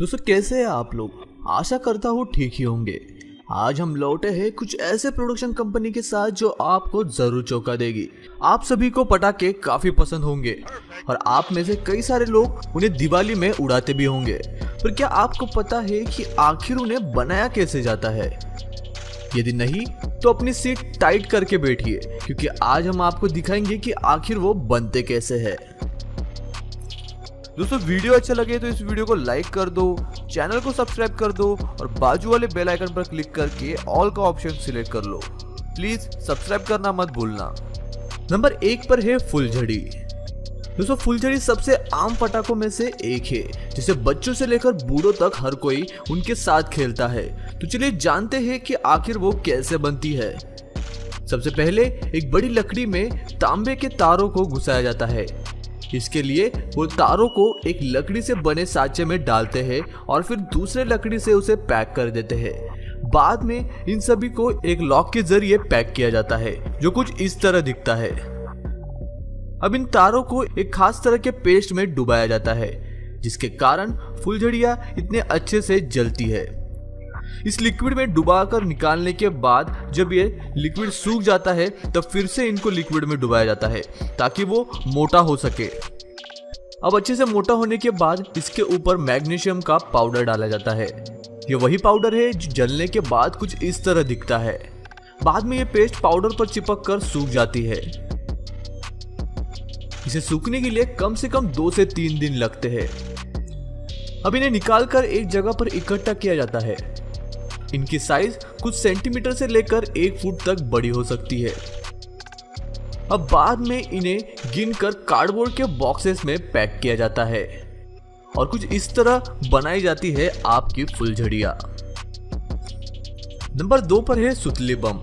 दोस्तों कैसे हैं आप लोग। आशा करता हूँ ठीक ही होंगे। आज हम लौटे हैं कुछ ऐसे प्रोडक्शन कंपनी के साथ जो आपको जरूर चौंका देगी। आप सभी को पटाखे काफी पसंद होंगे और आप में से कई सारे लोग उन्हें दिवाली में उड़ाते भी होंगे। पर क्या आपको पता है कि आखिर उन्हें बनाया कैसे जाता है? यदि नहीं तो अपनी सीट टाइट करके बैठिए, क्योंकि आज हम आपको दिखाएंगे कि आखिर वो बनते कैसे हैं। दोस्तों वीडियो अच्छा लगे तो इस वीडियो को लाइक कर दो, चैनल को सब्सक्राइब कर दो और बाजू वाले बेल आइकन पर क्लिक करके ऑल का ऑप्शन सिलेक्ट कर लो। प्लीज सब्सक्राइब करना मत भूलना। नंबर 1 पर है फुलझड़ी। दोस्तों फुलझड़ी सबसे आम पटाखों में से एक है, जिसे बच्चों से लेकर बूढ़ों तक हर कोई उनके साथ खेलता है। तो चलिए जानते हैं कि आखिर वो कैसे बनती है। सबसे पहले एक बड़ी लकड़ी में तांबे के तारों को घुसाया जाता है। इसके लिए वो तारों को एक लकड़ी से बने सांचे में डालते हैं और फिर दूसरे लकड़ी से उसे पैक कर देते हैं। बाद में इन सभी को एक लॉक के जरिए पैक किया जाता है, जो कुछ इस तरह दिखता है। अब इन तारों को एक खास तरह के पेस्ट में डुबाया जाता है, जिसके कारण फुलझड़ियां इतने अच्छे से जलती है। इस लिक्विड में डुबाकर निकालने के बाद जब ये लिक्विड सूख जाता है तब फिर से इनको लिक्विड में डुबाया जाता है ताकि वो मोटा हो सके। अब अच्छे से मोटा होने के बाद इसके ऊपर मैग्नीशियम का पाउडर डाला जाता है। ये वही पाउडर है जो जलने के बाद कुछ इस तरह दिखता है। बाद में ये पेस्ट पाउडर पर चिपक कर सूख जाती है। इसे सूखने के लिए कम से कम 2 से 3 दिन लगते हैं। अब इन्हें निकालकर एक जगह पर इकट्ठा किया जाता है। इनकी साइज कुछ सेंटीमीटर से लेकर 1 फुट तक बड़ी हो सकती है। अब बाद में इन्हें गिनकर कार्डबोर्ड के बॉक्सेस में पैक किया जाता है और कुछ इस तरह बनाई जाती है आपकी फुलझड़ियां। नंबर 2 पर है सुतली बम।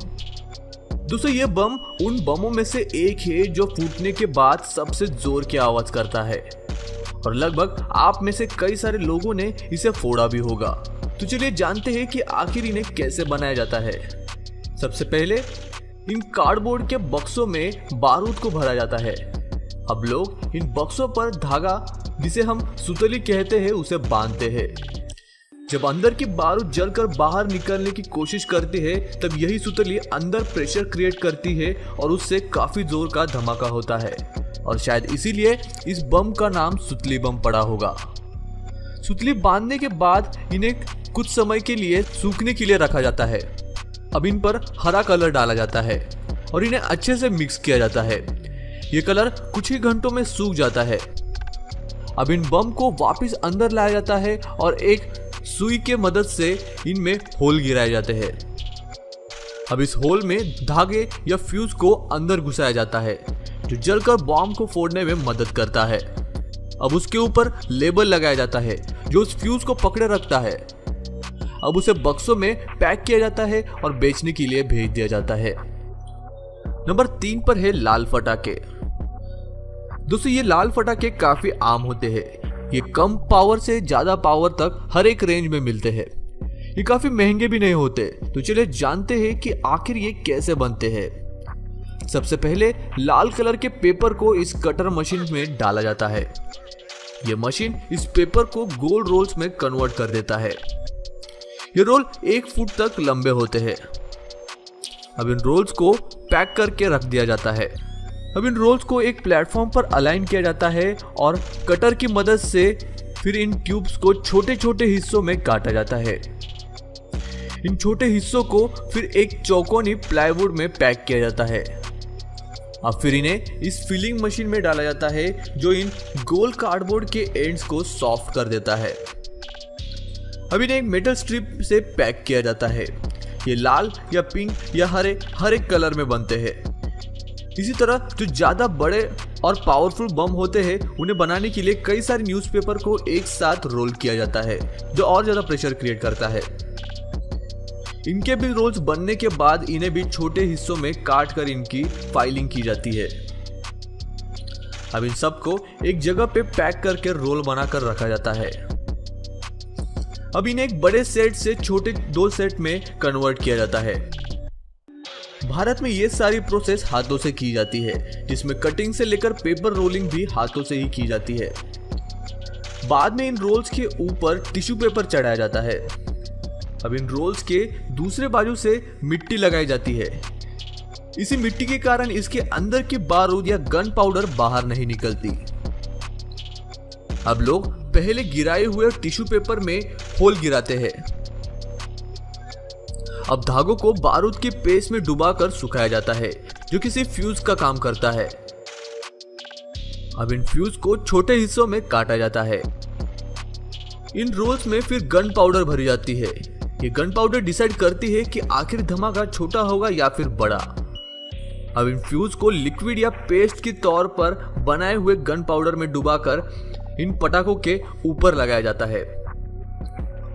दोस्तों ये बम उन बमों में से एक है जो फूटने के बाद सबसे जोर की आवाज करता है और लगभग आप में से कई सारे लोगों ने इसे फोड़ा भी होगा। तो चलिए जानते हैं कि आखिर इन्हें कैसे बनाया जाता है। सबसे पहले इन कार्डबोर्ड के बक्सों में बारूद को भरा जाता है। अब लोग इन बक्सों पर धागा, जिसे हम सुतली कहते हैं, उसे बांधते हैं। जब अंदर की बारूद जलकर बाहर निकलने की कोशिश करती है तब यही सुतली अंदर प्रेशर क्रिएट करती है और उससे काफी जोर का धमाका होता है और शायद इसीलिए इस बम का नाम सुतली बम पड़ा होगा। सुतली बांधने के बाद इन्हें कुछ समय के लिए सूखने के लिए रखा जाता है। अब इन पर हरा कलर डाला जाता है और इन्हें अच्छे से मिक्स किया जाता है। ये कलर कुछ ही घंटों में सूख जाता है। अब इन बम को वापस अंदर लाया जाता है और एक सुई के मदद से इनमें होल गिराए जाते हैं। अब इस होल में धागे या फ्यूज को अंदर घुसाया जाता है, जो जलकर बॉम्ब को फोड़ने में मदद करता है। अब उसके ऊपर लेबल लगाया जाता है जो उस फ्यूज को पकड़े रखता है। अब उसे बक्सों में पैक किया जाता है और बेचने के लिए भेज दिया जाता है। नंबर 3 पर है लाल फटाके। दोस्तों ये लाल फटाके काफी आम होते हैं। ये कम पावर से ज्यादा पावर तक हर एक रेंज में मिलते हैं। ये काफी महंगे भी नहीं होते। तो चलिए जानते हैं कि आखिर ये कैसे बनते हैं। सबसे पहले लाल कलर के पेपर को इस कटर मशीन में डाला जाता है। यह मशीन इस पेपर को गोल रोल्स में कन्वर्ट कर देता है। ये रोल 1 फुट तक लंबे होते हैं। अब इन रोल्स को पैक करके रख दिया जाता है। अब इन रोल्स को एक प्लेटफॉर्म पर अलाइन किया जाता है और कटर की मदद से फिर इन ट्यूब्स को छोटे छोटे हिस्सों में काटा जाता है। इन छोटे हिस्सों को फिर एक चौकोनी प्लाईवुड में पैक किया जाता है। अब फिर इन्हें इस फिलिंग मशीन में डाला जाता है, जो इन गोल कार्डबोर्ड के एंड्स को सॉफ्ट कर देता है। अब इन्हें एक मेटल स्ट्रिप से पैक किया जाता है। ये लाल या पिंक या हरे कलर में बनते हैं। इसी तरह जो ज्यादा बड़े और पावरफुल बम होते हैं उन्हें बनाने के लिए कई सारे न्यूज़पेपर को एक साथ रोल किया जाता है, जो और ज्यादा प्रेशर क्रिएट करता है। इनके भी रोल्स बनने के बाद इन्हें भी छोटे हिस्सों में काट कर इनकी फाइलिंग की जाती है। अब इन सबको एक जगह पे पैक करके रोल बनाकर रखा जाता है। अब इन्हें एक बड़े सेट से छोटे 2 सेट में कन्वर्ट किया जाता है। भारत में ये सारी प्रोसेस हाथों से की जाती है, जिसमें कटिंग से लेकर पेपर रोलिंग भी हाथों से ही की जाती है। बाद में इन रोल्स के ऊपर टिश्यू पेपर चढ़ाया जाता है। अब इन रोल्स के दूसरे बाजू से मिट्टी लगाई जाती है। इसी मिट्टी के कारण इसके अंदर की बारूद या गन पाउडर बाहर नहीं निकलती। अब लोग पहले गिराए हुए टिश्यू पेपर में होल गिराते हैं। अब धागों को बारूद के पेस्ट में डुबाकर सुखाया जाता है, जो किसी फ्यूज का काम करता है। अब इन फ्यूज को छोटे हिस्सों में काटा जाता है। इन रोल्स में फिर गन पाउडर भरी जाती है। ये गन पाउडर डिसाइड करती है कि आखिर धमाका छोटा होगा या फिर बड़ा। अब इन फ्यूज को लिक्विड या पेस्ट के तौर पर बनाए हुए गन पाउडर में डुबाकर इन पटाखों के ऊपर लगाया जाता है।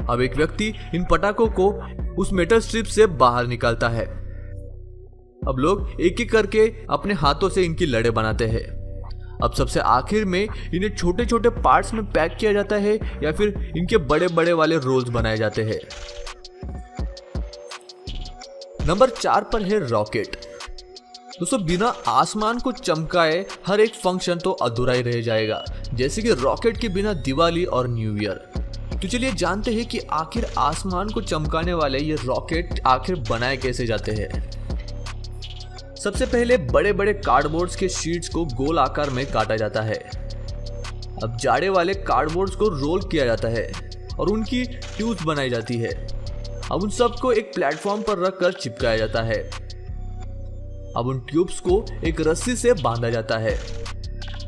अब एक व्यक्ति इन पटाखों को उस मेटल स्ट्रिप से बाहर निकालता है। अब लोग एक एक करके अपने हाथों से इनकी लड़े बनाते हैं। अब सबसे आखिर में इन्हें छोटे छोटे पार्ट्स में पैक किया जाता है या फिर इनके बड़े बड़े वाले रोल्स बनाए जाते हैं। नंबर 4 पर है रॉकेट। दोस्तों, बिना आसमान को चमकाए हर एक फंक्शन तो अधूरा ही रह जाएगा, जैसे कि रॉकेट के बिना दिवाली और न्यू ईयर। तो चलिए जानते हैं कि आखिर आसमान को चमकाने वाले ये रॉकेट आखिर बनाए कैसे जाते हैं। सबसे पहले बड़े बड़े कार्डबोर्ड्स के शीट्स को गोल आकार में काटा जाता है। अब जाड़े वाले कार्डबोर्ड्स को रोल किया जाता है और उनकी ट्यूब्स बनाई जाती है। अब उन सबको एक प्लेटफॉर्म पर रखकर चिपकाया जाता है। अब उन ट्यूब्स को एक रस्सी से बांधा जाता है।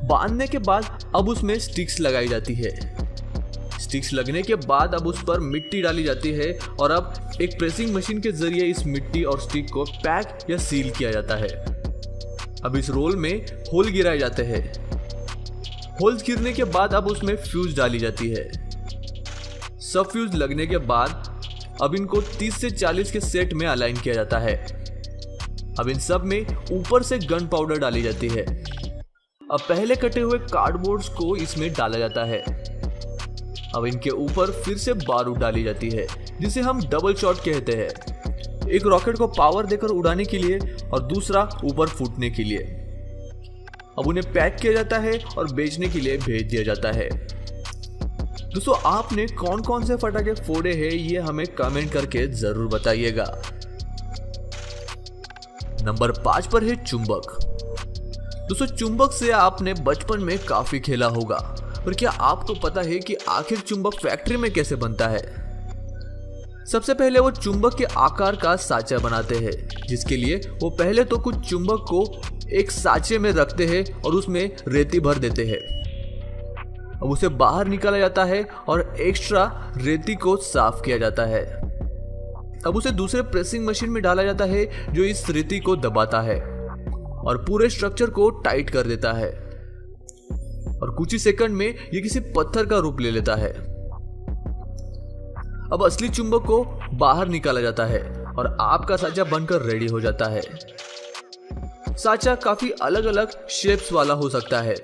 बांधने के बाद अब उसमें स्टिक्स लगाई जाती है। स्टिक्स लगने के बाद अब उस पर मिट्टी डाली जाती है और अब एक प्रेसिंग मशीन के जरिए इस मिट्टी और स्टिक को पैक या सील किया जाता है। अब इस रोल में होल गिराए जाते हैं। होल्स गिरने के बाद अब उसमें फ्यूज डाली जाती है। सब फ्यूज लगने के बाद अब इनको 30 से 40 के सेट में अलाइन किया जाता है। अब इन सब में ऊपर से गन पाउडर डाली जाती है। अब पहले कटे हुए कार्डबोर्ड्स को इसमें डाला जाता है। अब इनके ऊपर फिर से बारूद डाली जाती है, जिसे हम डबल शॉट कहते हैं। एक रॉकेट को पावर देकर उड़ाने के लिए और दूसरा ऊपर फूटने के लिए। अब उन्हें पैक किया जाता है और बेचने के लिए भेज दिया जाता है। दोस्तों, आपने कौन कौन से पटाखे फोड़े हैं ये हमें कमेंट करके जरूर बताइएगा। नंबर 5 पर है चुंबक। दोस्तों, चुंबक से आपने बचपन में काफी खेला होगा, पर क्या आपको पता है कि आखिर चुंबक फैक्ट्री में कैसे बनता है? सबसे पहले वो चुंबक के आकार का साँचा बनाते हैं, जिसके लिए वो पहले तो कुछ चुंबक को एक साँचे में रखते हैं और उसमें रेती भर देते हैं। अब उसे बाहर निकाला जाता है और एक्स्ट्रा रेती को साफ किया जाता है। अब उसे दूसरे प्रेसिंग मशीन में डाला जाता है, जो इस रेती को दबाता है और पूरे स्ट्रक्चर को टाइट कर देता है और कुछ ही सेकंड में ये किसी पत्थर का रूप ले लेता है। अब असली चुंबक को बाहर निकाला जाता है और आपका साँचा बनकर रेडी हो जाता है। साँचा काफी अलग अलग शेप्स वाला हो सकता है।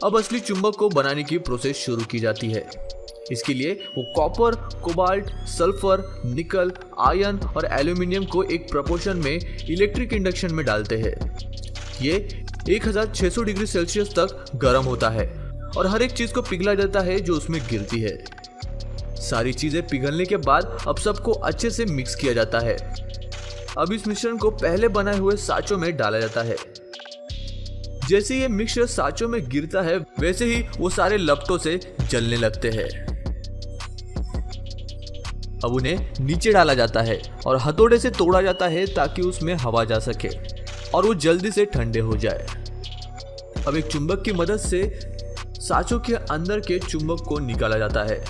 अब असली चुंबक को बनाने की प्रोसेस शुरू की जाती है। इसके लिए वो कॉपर, कोबाल्ट, सल्फर, निकल, आयरन और एल्यूमिनियम को एक प्रोपोर्शन में इलेक्ट्रिक इंडक्शन में डालते हैं। ये 1600 डिग्री सेल्सियस तक गर्म होता है और हर एक चीज को पिघला जाता है जो उसमें गिरती है। सारी चीजें पिघलने के बाद अब सबको अच्छे से मिक्स किया जाता है। अब इस मिश्रण को पहले बनाए हुए साँचों में डाला जाता है। जैसे ये मिक्सचर साँचों में गिरता है, वैसे ही वो सारे लपटों से जलने लगते हैं। अब उन्हें नीचे डाला जाता है और हथौड़े से तोड़ा जाता है ताकि उसमें हवा जा सके और वो जल्दी से ठंडे हो जाए। अब एक चुंबक की मदद से साँचों के अंदर के चुंबक को निकाला जाता है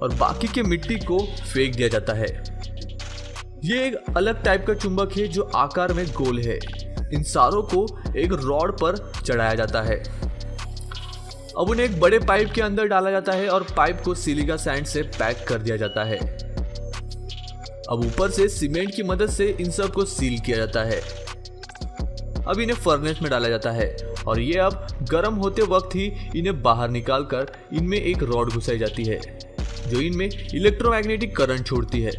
और बाकी के मिट्टी को फेंक दिया जाता है। ये एक अलग टाइप का चुंबक है जो आकार में गोल है। इन सारों को एक रॉड पर चढ़ाया जाता है। अब उन्हें एक बड़े पाइप के अंदर डाला जाता है और पाइप को सिलिका सैंड से पैक कर दिया जाता है। अब ऊपर से सीमेंट की मदद से इन सब को सील किया जाता है। अब इन्हें फर्नेस में डाला जाता है और ये अब गर्म होते वक्त ही इन्हें बाहर निकालकर इनमें एक रॉड घुसाई जाती है जो इनमें इलेक्ट्रोमैग्नेटिक करंट छोड़ती है।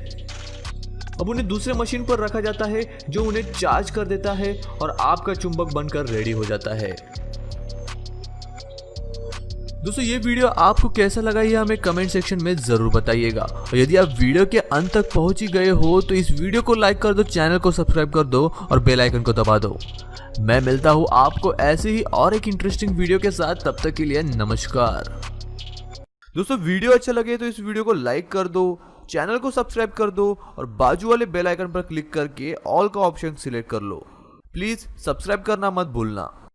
अब उन्हें दूसरे मशीन पर रखा जाता है जो उन्हें चार्ज कर देता है और आपका चुंबक बनकर रेडी हो जाता है। दोस्तों ये वीडियो आपको कैसा लगा ये हमें कमेंट सेक्शन में जरूर बताइएगा। और यदि आप वीडियो के अंत तक पहुंच ही गए हो तो इस वीडियो को लाइक कर दो, चैनल को सब्सक्राइब कर दो और बेल आइकन को दबा दो। मैं मिलता हूं आपको ऐसे ही और एक इंटरेस्टिंग वीडियो के साथ, तब तक के लिए नमस्कार। दोस्तों वीडियो अच्छा लगे तो इस वीडियो को लाइक कर दो, चैनल को सब्सक्राइब कर दो और बाजू वाले बेल आइकन पर क्लिक करके ऑल का ऑप्शन सिलेक्ट कर लो। प्लीज सब्सक्राइब करना मत भूलना।